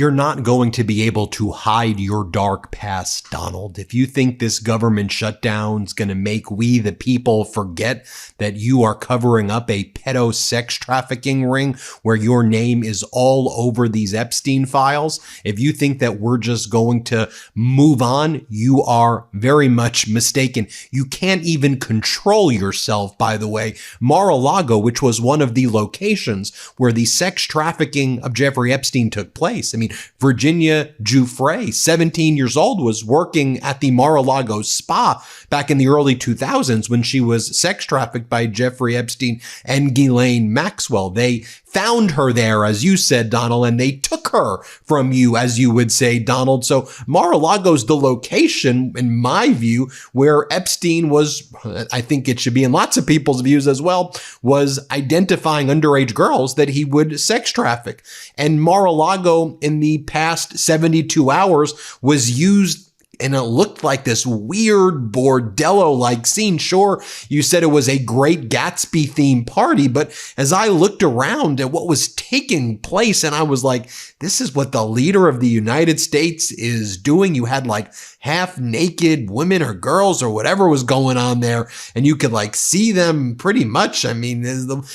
you're not going to be able to hide your dark past, Donald. If you think this government shutdown's going to make we, the people, forget that you are covering up a pedo sex trafficking ring where your name is all over these Epstein files, if you think that we're just going to move on, you are very much mistaken. You can't even control yourself, by the way. Mar-A-Lago, which was one of the locations where the sex trafficking of Jeffrey Epstein took place. I mean, Virginia Giuffre, 17 years old, was working at the Mar-A-Lago spa back in the early 2000s when she was sex trafficked by Jeffrey Epstein and Ghislaine Maxwell. They found her there, as you said, Donald, and they took her from you, as you would say, Donald. So Mar-a-Lago's the location, in my view, where Epstein was, I think it should be in lots of people's views as well, was identifying underage girls that he would sex traffic. And Mar-a-Lago in the past 72 hours was used, and it looked like this weird bordello-like scene. Sure, you said it was a Great Gatsby themed party, but as I looked around at what was taking place, and I was like, this is what the leader of the United States is doing. You had like half naked women or girls or whatever was going on there, and you could like see them pretty much. I mean,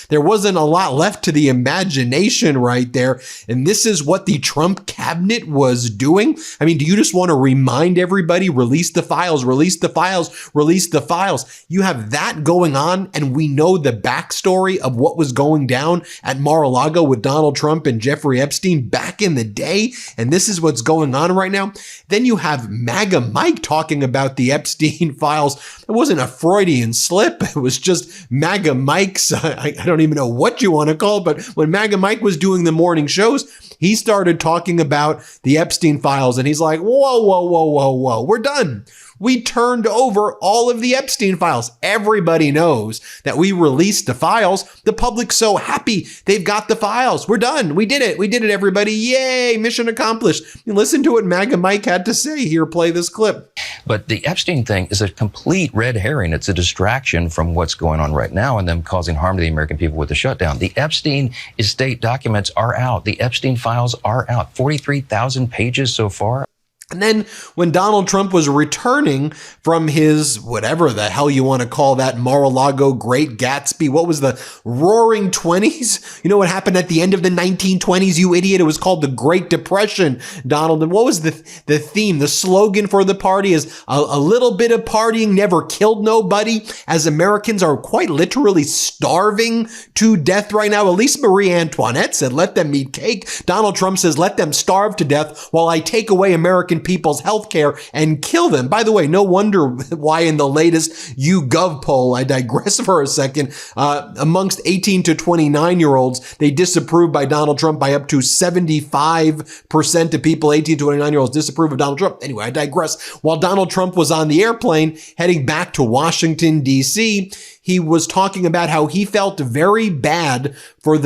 there wasn't a lot left to the imagination right there. And this is what the Trump cabinet was doing. I mean, do you just want to remind everybody, release the files, release the files, release the files? You have that going on, and we know the backstory of what was going down at Mar-a-Lago with Donald Trump and Jeffrey Epstein back in the day, and this is what's going on right now. Then you have MAGA Mike talking about the Epstein files. It wasn't a Freudian slip. It was just MAGA Mike's, I don't even know what you want to call it, but when MAGA Mike was doing the morning shows, he started talking about the Epstein files, and he's like, whoa, whoa, whoa, whoa, whoa, we're done. We turned over all of the Epstein files. Everybody knows that we released the files. The public's so happy. They've got the files. We're done. We did it. We did it, everybody. Yay, mission accomplished. Listen to what MAGA Mike had to say. Here, play this clip. But the Epstein thing is a complete red herring. It's a distraction from what's going on right now and them causing harm to the American people with the shutdown. The Epstein estate documents are out. The Epstein files are out. 43,000 pages so far. And then when Donald Trump was returning from his, whatever the hell you want to call that, Mar-a-Lago Great Gatsby, what was the Roaring 20s? You know what happened at the end of the 1920s, you idiot? It was called the Great Depression, Donald. And what was the theme? The slogan for the party is a little bit of partying never killed nobody, as Americans are quite literally starving to death right now. At least Marie Antoinette said, let them eat cake. Donald Trump says, let them starve to death while I take away American people's health care and kill them. By the way, no wonder why in the latest YouGov poll, I digress for a second, amongst 18 to 29-year-olds, they disapproved by Donald Trump by up to 75% of people, 18 to 29-year-olds, disapprove of Donald Trump. Anyway, I digress. While Donald Trump was on the airplane heading back to Washington, D.C., he was talking about how he felt very bad for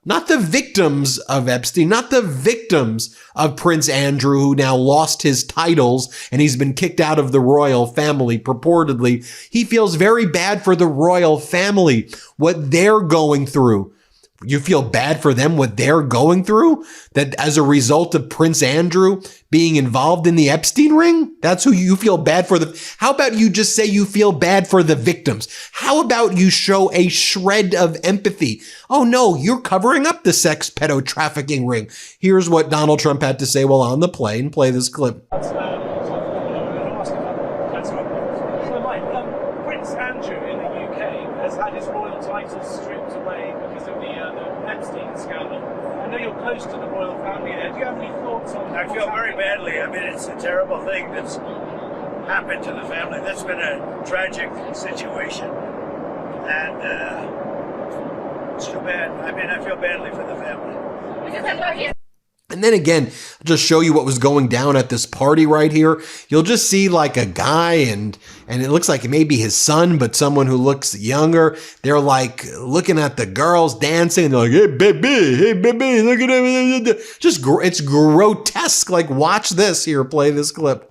not the victims of Epstein, not the victims of Prince Andrew, who now lost his titles and he's been kicked out of the royal family, purportedly. He feels very bad for the royal family, what they're going through. You feel bad for them, what they're going through? That as a result of Prince Andrew being involved in the Epstein ring? That's who you feel bad for. How about you just say you feel bad for the victims? How about you show a shred of empathy? Oh no, you're covering up the sex pedo trafficking ring. Here's what Donald Trump had to say while on the plane. Play this clip. Prince Andrew in the UK has had his royal titles stripped away because of the Epstein scandal. I know you're close to the royal family there. Do you have any thoughts on that? I feel very badly. I mean, it's a terrible thing that's happened to the family. That's been a tragic situation. And it's too bad. I mean, I feel badly for the family. And then again, I'll just show you what was going down at this party right here. You'll just see like a guy and it looks like it may be his son, but someone who looks younger. They're like looking at the girls dancing. And they're like, hey, baby, look at him. Just, it's grotesque. Like, watch this here. Play this clip.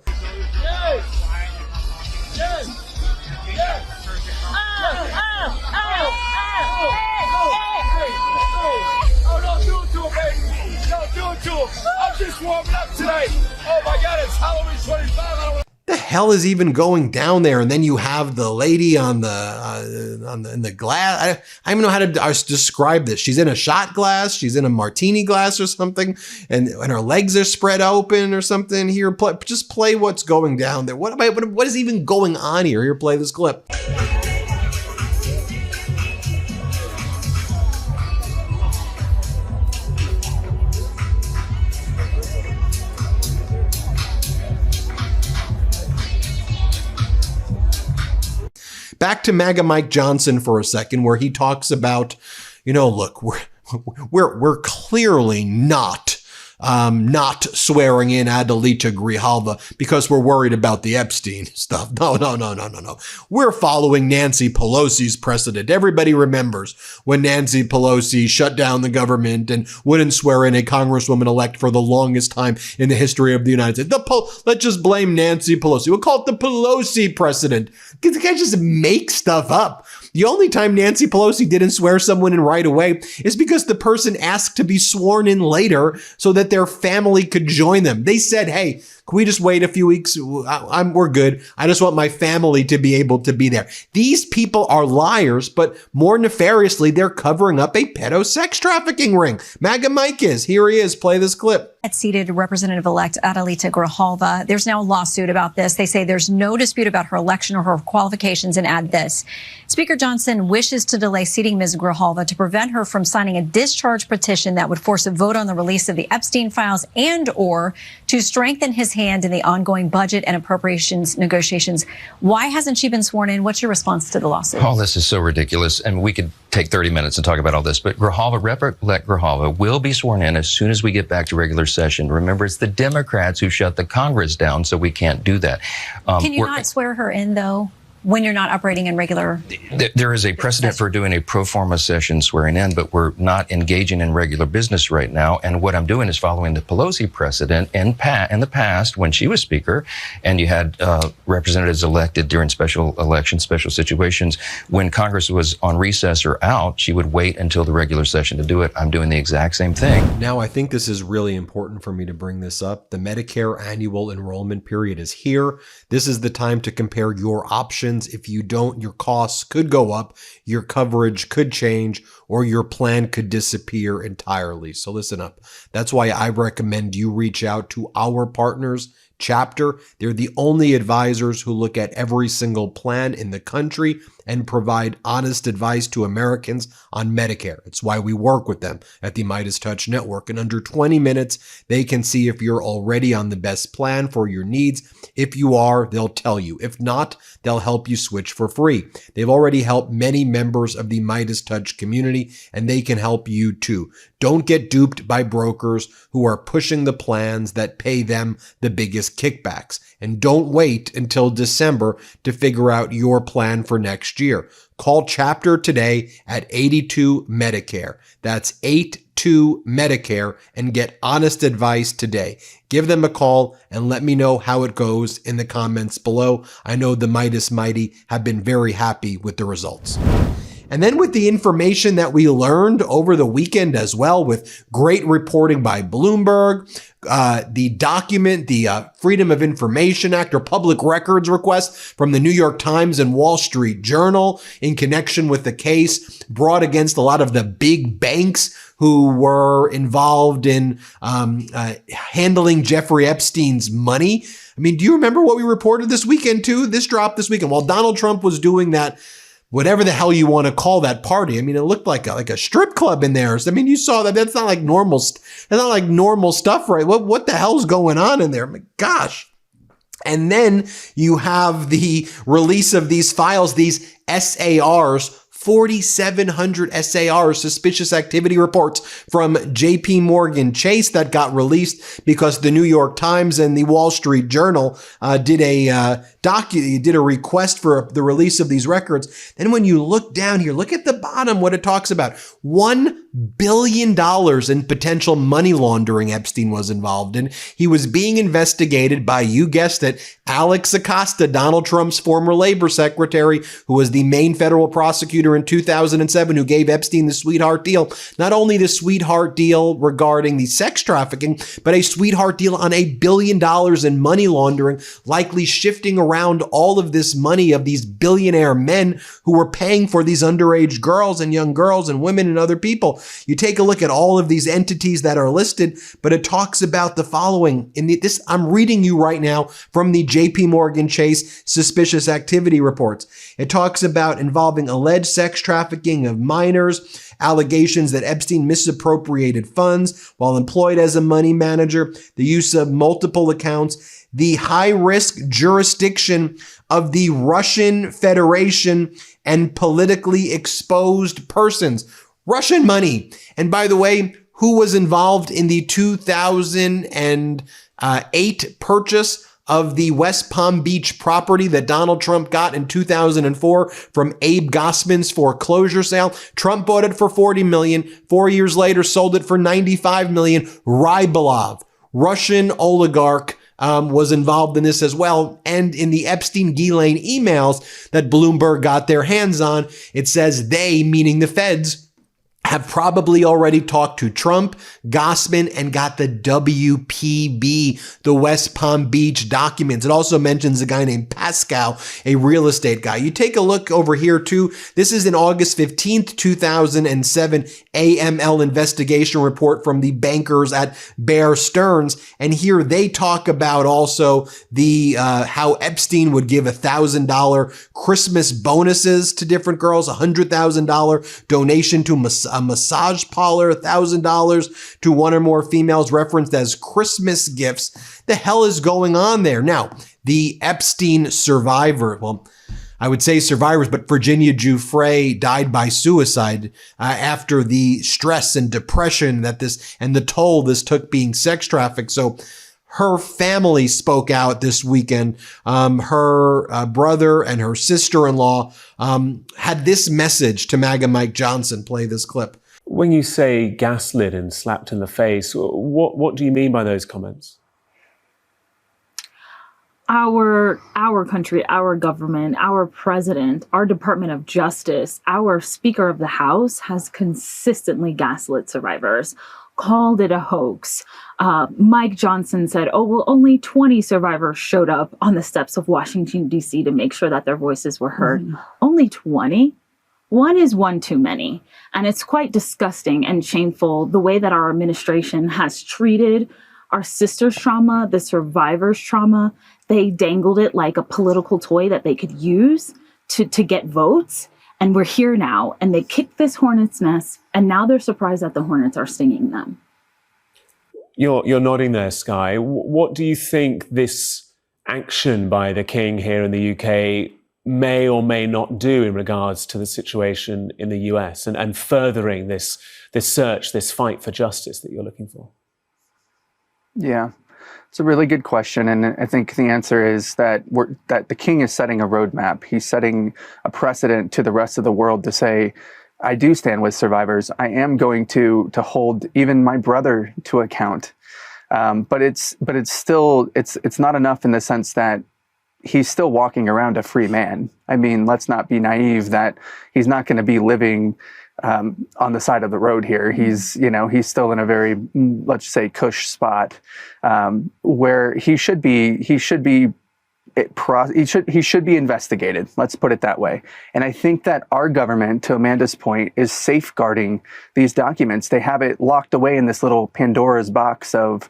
I'm just just warming up today. Oh my God, it's Halloween 25. I don't The hell is even going down there? And then you have the lady on in the glass. I don't even know how to describe this. She's in a shot glass. She's in a martini glass or something, and her legs are spread open or something. Here, just play what's going down there. What is even going on here? Here, play this clip. Back to MAGA Mike Johnson for a second, where he talks about, look, we're clearly not swearing in Adelita Grijalva because we're worried about the Epstein stuff. No. We're following Nancy Pelosi's precedent. Everybody remembers when Nancy Pelosi shut down the government and wouldn't swear in a congresswoman-elect for the longest time in the history of the United States. Let's just blame Nancy Pelosi. We'll call it the Pelosi precedent. The guy just makes stuff up. The only time Nancy Pelosi didn't swear someone in right away is because the person asked to be sworn in later so that their family could join them. They said, hey, can we just wait a few weeks? We're good. I just want my family to be able to be there. These people are liars, but more nefariously, they're covering up a pedo sex trafficking ring. MAGA Mike is. Here he is. Play this clip. Seated Representative-elect Adelita Grijalva. There's now a lawsuit about this. They say there's no dispute about her election or her qualifications, and add this. Speaker Johnson wishes to delay seating Ms. Grijalva to prevent her from signing a discharge petition that would force a vote on the release of the Epstein files and or to strengthen his hand in the ongoing budget and appropriations negotiations. Why hasn't she been sworn in? What's your response to the lawsuit? All this is so ridiculous, and we could take 30 minutes and talk about all this, but Rep-elect Grijalva will be sworn in as soon as we get back to regular session. Remember, it's the Democrats who shut the Congress down, so we can't do that. Can you not swear her in, though, when you're not operating in regular? There is a precedent for doing a pro forma session swearing in, but we're not engaging in regular business right now. And what I'm doing is following the Pelosi precedent in the past when she was Speaker, and you had representatives elected during special elections, special situations. When Congress was on recess or out, she would wait until the regular session to do it. I'm doing the exact same thing. Now, I think this is really important for me to bring this up. The Medicare annual enrollment period is here. This is the time to compare your options. If you don't, your costs could go up, your coverage could change, or your plan could disappear entirely. So listen up. That's why I recommend you reach out to our partners chapter. They're the only advisors who look at every single plan in the country and provide honest advice to Americans on Medicare. It's why we work with them at the MeidasTouch Network. In under 20 minutes, they can see if you're already on the best plan for your needs. If you are, they'll tell you. If not, they'll help you switch for free. They've already helped many members of the MeidasTouch community, and they can help you too. Don't get duped by brokers who are pushing the plans that pay them the biggest kickbacks. And don't wait until December to figure out your plan for next year. Call Chapter today at 82 Medicare. That's 82 Medicare, and get honest advice today. Give them a call and let me know how it goes in the comments below. I know the Meidas Mighty have been very happy with the results. And then with the information that we learned over the weekend as well, with great reporting by Bloomberg, the document, the Freedom of Information Act or public records request from the New York Times and Wall Street Journal in connection with the case brought against a lot of the big banks who were involved in handling Jeffrey Epstein's money. I mean, do you remember what we reported this weekend too? This dropped this weekend. While Donald Trump was doing that, whatever the hell you want to call that party. I mean, it looked like a strip club in there. I mean, you saw that. That's not like normal. That's not like normal stuff, right? What the hell's going on in there? My gosh. And then you have the release of these files, these SARs, 4,700 SARs, suspicious activity reports from JP Morgan Chase that got released because the New York Times and the Wall Street Journal did a request for the release of these records. Then when you look down here, look at the bottom, what it talks about. $1 billion in potential money laundering Epstein was involved in. He was being investigated by, you guessed it, Alex Acosta, Donald Trump's former labor secretary, who was the main federal prosecutor billionaire in 2007 who gave Epstein the sweetheart deal. Not only the sweetheart deal regarding the sex trafficking, but a sweetheart deal on $1 billion in money laundering, likely shifting around all of this money of these billionaire men who were paying for these underage girls and young girls and women and other people. You take a look at all of these entities that are listed, but it talks about the following. I'm reading you right now from the JP Morgan Chase suspicious activity reports. It talks about involving alleged sex trafficking of minors, allegations that Epstein misappropriated funds while employed as a money manager, the use of multiple accounts, the high-risk jurisdiction of the Russian Federation, and politically exposed persons. Russian money. And by the way, who was involved in the 2008 purchase of the West Palm Beach property that Donald Trump got in 2004 from Abe Gossman's foreclosure sale? Trump bought it for $40 million. 4 years later, sold it for $95 million. Rybolov, Russian oligarch, was involved in this as well. And in the Epstein-Ghislaine emails that Bloomberg got their hands on, it says they, meaning the feds, have probably already talked to Trump, Gossman, and got the WPB, the West Palm Beach documents. It also mentions a guy named Pascal, a real estate guy. You take a look over here too. This is an August 15th, 2007 AML investigation report from the bankers at Bear Stearns. And here they talk about also the how Epstein would give $1,000 Christmas bonuses to different girls, $100,000 donation to a massage parlor, $1,000 to one or more females referenced as Christmas gifts. The hell is going on there? Now, the Epstein survivor, well, I would say survivors, but Virginia Giuffre died by suicide after the stress and depression that this and the toll this took being sex trafficked. So her family spoke out this weekend. Her brother and her sister-in-law had this message to MAGA Mike Johnson. Play this clip. When you say gaslit and slapped in the face, what do you mean by those comments? Our country, our government, our president, our Department of Justice, our Speaker of the House has consistently gaslit survivors, called it a hoax. Mike Johnson said, oh, well, only 20 survivors showed up on the steps of Washington, D.C. to make sure that their voices were heard. Only 20? One is one too many. And it's quite disgusting and shameful the way that our administration has treated our sisters' trauma, the survivors' trauma. They dangled it like a political toy that they could use to get votes. And we're here now, and they kicked this hornet's nest, and now they're surprised that the hornets are stinging them. You're nodding there, Skye. What do you think this action by the King here in the UK may or may not do in regards to the situation in the US and furthering this search, this fight for justice that you're looking for? Yeah, it's a really good question. And I think the answer is that the King is setting a roadmap. He's setting a precedent to the rest of the world to say, I do stand with survivors. I am going to hold even my brother to account. But it's still not enough in the sense that he's still walking around a free man. I mean, let's not be naive that he's not going to be living on the side of the road here. He's still in a very, let's say, cush spot where he should be investigated. Let's put it that way. And I think that our government, to Amanda's point, is safeguarding these documents. They have it locked away in this little Pandora's box of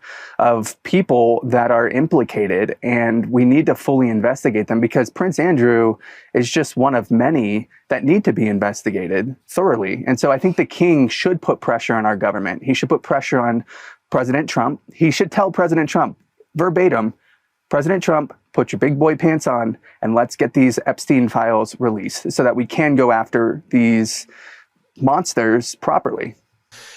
people that are implicated, and we need to fully investigate them because Prince Andrew is just one of many that need to be investigated thoroughly. And so I think the King should put pressure on our government. He should put pressure on President Trump. He should tell President Trump verbatim, President Trump, put your big boy pants on and let's get these Epstein files released so that we can go after these monsters properly.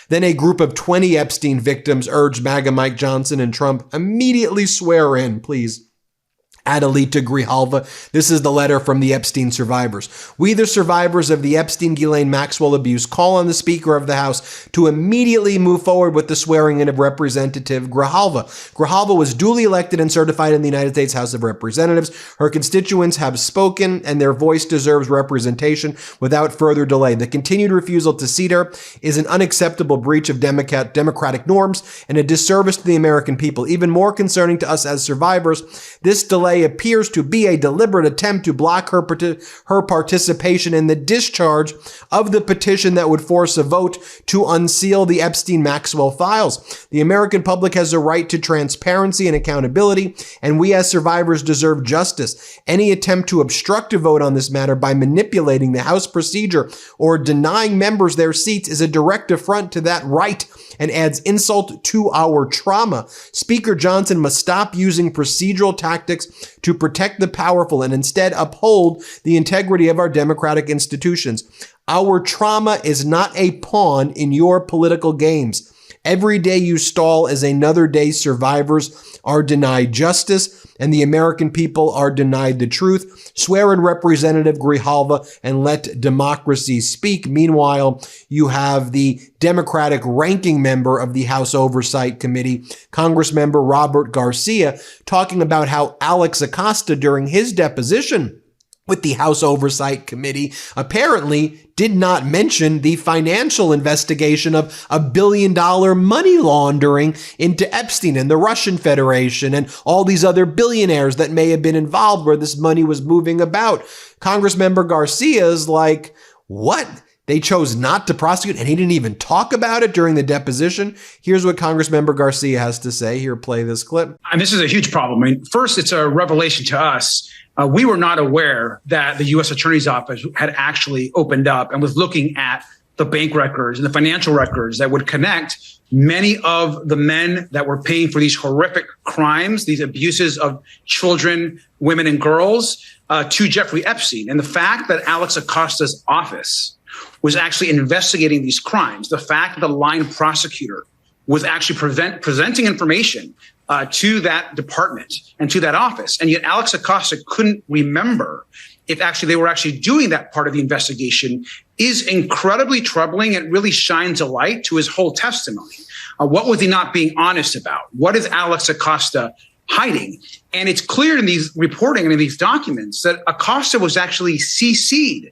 Then a group of 20 Epstein victims urged MAGA Mike Johnson and Trump immediately swear in, please. Adelita Grijalva. This is the letter from the Epstein survivors. We, the survivors of the Epstein-Ghislaine Maxwell abuse, call on the Speaker of the House to immediately move forward with the swearing in of Representative Grijalva. Grijalva was duly elected and certified in the United States House of Representatives. Her constituents have spoken, and their voice deserves representation without further delay. The continued refusal to seat her is an unacceptable breach of democratic norms and a disservice to the American people. Even more concerning to us as survivors, this delay appears to be a deliberate attempt to block her participation in the discharge of the petition that would force a vote to unseal the Epstein-Maxwell files. The American public has a right to transparency and accountability, and we as survivors deserve justice. Any attempt to obstruct a vote on this matter by manipulating the House procedure or denying members their seats is a direct affront to that right and adds insult to our trauma. Speaker Johnson must stop using procedural tactics to protect the powerful and instead uphold the integrity of our democratic institutions. Our trauma is not a pawn in your political games. Every day you stall is another day survivors are denied justice and the American people are denied the truth. Swear in Representative Grijalva and let democracy speak. Meanwhile, you have the Democratic ranking member of the House Oversight Committee, Congressmember Robert Garcia, talking about how Alex Acosta, during his deposition with the House Oversight Committee, apparently did not mention the financial investigation of $1 billion money laundering into Epstein and the Russian Federation and all these other billionaires that may have been involved where this money was moving about. Congressmember Garcia is like, what? They chose not to prosecute, and he didn't even talk about it during the deposition. Here's what Congressmember Garcia has to say. Here, play this clip. And this is a huge problem. I mean, first, it's a revelation to us. We were not aware that the U.S. Attorney's Office had actually opened up and was looking at the bank records and the financial records that would connect many of the men that were paying for these horrific crimes, these abuses of children, women, and girls to Jeffrey Epstein. And the fact that Alex Acosta's office was actually investigating these crimes, the fact that the line prosecutor was actually presenting information to that department and to that office. And yet Alex Acosta couldn't remember if actually they were actually doing that part of the investigation is incredibly troubling. It really shines a light to his whole testimony. What was he not being honest about? What is Alex Acosta hiding? And it's clear in these reporting and in these documents that Acosta was actually CC'd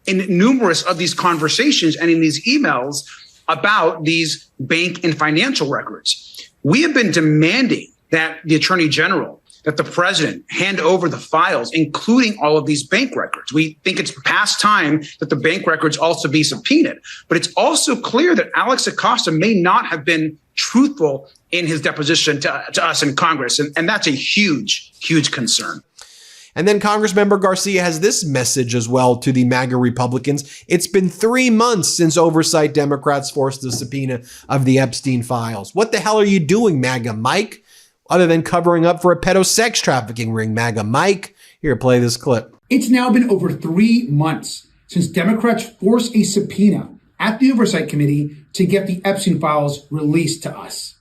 in numerous of these conversations and in these emails about these bank and financial records. We have been demanding that the Attorney General, that the president hand over the files, including all of these bank records. We think it's past time that the bank records also be subpoenaed. But it's also clear that Alex Acosta may not have been truthful in his deposition to us in Congress. And that's a huge, huge concern. And then Congressmember Garcia has this message as well to the MAGA Republicans. It's been 3 months since oversight Democrats forced the subpoena of the Epstein files. What the hell are you doing, MAGA Mike? Other than covering up for a pedo sex trafficking ring, MAGA Mike. Here, play this clip. It's now been over 3 months since Democrats forced a subpoena at the Oversight Committee to get the Epstein files released to us.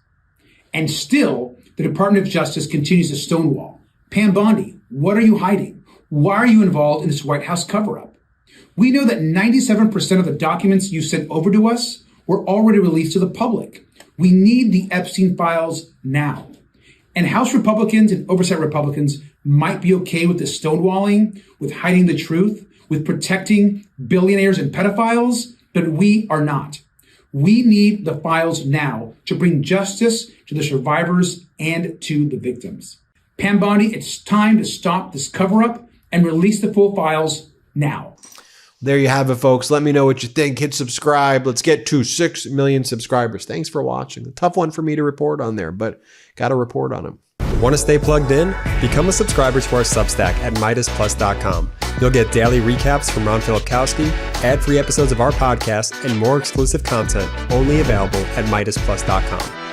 And still, the Department of Justice continues to stonewall. Pam Bondi, what are you hiding? Why are you involved in this White House cover-up? We know that 97% of the documents you sent over to us were already released to the public. We need the Epstein files now. And House Republicans and Oversight Republicans might be okay with the stonewalling, with hiding the truth, with protecting billionaires and pedophiles, but we are not. We need the files now to bring justice to the survivors and to the victims. Pam Bondi, it's time to stop this cover-up and release the full files now. There you have it, folks. Let me know what you think. Hit subscribe. Let's get to 6 million subscribers. Thanks for watching. A tough one for me to report on there, but got to report on them. Want to stay plugged in? Become a subscriber to our Substack at MeidasPlus.com. You'll get daily recaps from Ron Filipkowski, ad-free episodes of our podcast, and more exclusive content only available at MeidasPlus.com.